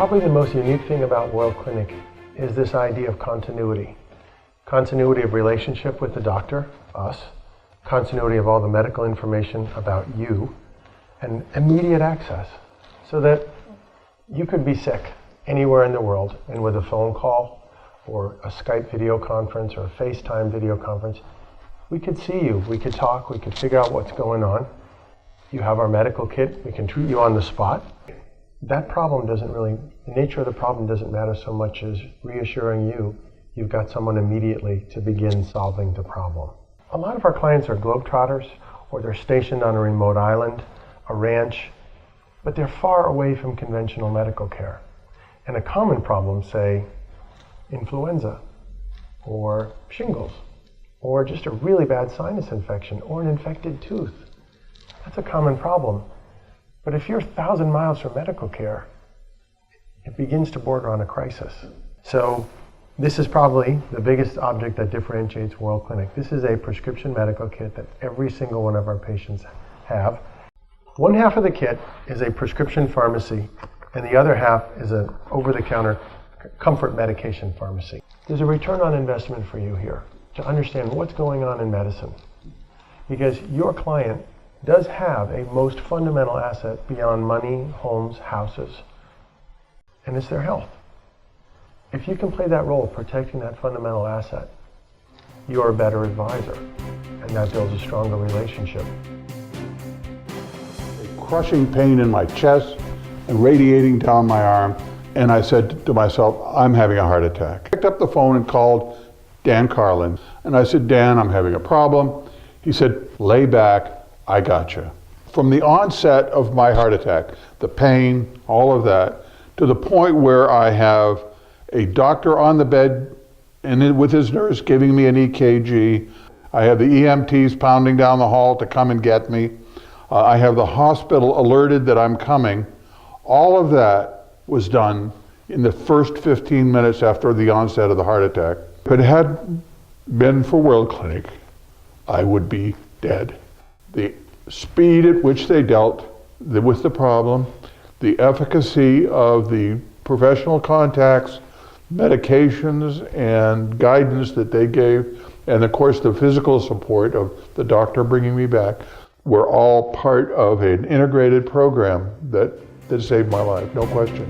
Probably the most unique thing about WorldClinic is this idea of continuity. Continuity of relationship with the doctor, us, continuity of all the medical information about you, and immediate access. So that you could be sick anywhere in the world, and with a phone call, or a Skype video conference, or a FaceTime video conference, we could see you, we could talk, we could figure out what's going on. You have our medical kit, we can treat you on the spot. That problem doesn't really, the nature of the problem doesn't matter so much as reassuring you you've got someone immediately to begin solving the problem. A lot of our clients are globetrotters, or they're stationed on a remote island, a ranch, but they're far away from conventional medical care. And a common problem, say, influenza, or shingles, or just a really bad sinus infection, or an infected tooth. That's a common problem. But if you're 1,000 miles from medical care, it begins to border on a crisis. So this is probably the biggest object that differentiates WorldClinic. This is a prescription medical kit that every single one of our patients have. One half of the kit is a prescription pharmacy, and the other half is an over-the-counter comfort medication pharmacy. There's a return on investment for you here to understand what's going on in medicine, because your client does have a most fundamental asset beyond money, homes, houses, and it's their health. If you can play that role of protecting that fundamental asset, you are a better advisor, and that builds a stronger relationship. A crushing pain in my chest and radiating down my arm, and I said to myself, I'm having a heart attack. I picked up the phone and called Dan Carlin, and I said, Dan, I'm having a problem. He said, lay back, I got you. From the onset of my heart attack, the pain, all of that, to the point where I have a doctor on the bed and with his nurse giving me an EKG. I have the EMTs pounding down the hall to come and get me. I have the hospital alerted that I'm coming. All of that was done in the first 15 minutes after the onset of the heart attack. If it hadn't been for WorldClinic, I would be dead. The speed at which they dealt with the problem, the efficacy of the professional contacts, medications, and guidance that they gave, and of course the physical support of the doctor bringing me back, were all part of an integrated program that saved my life, no question.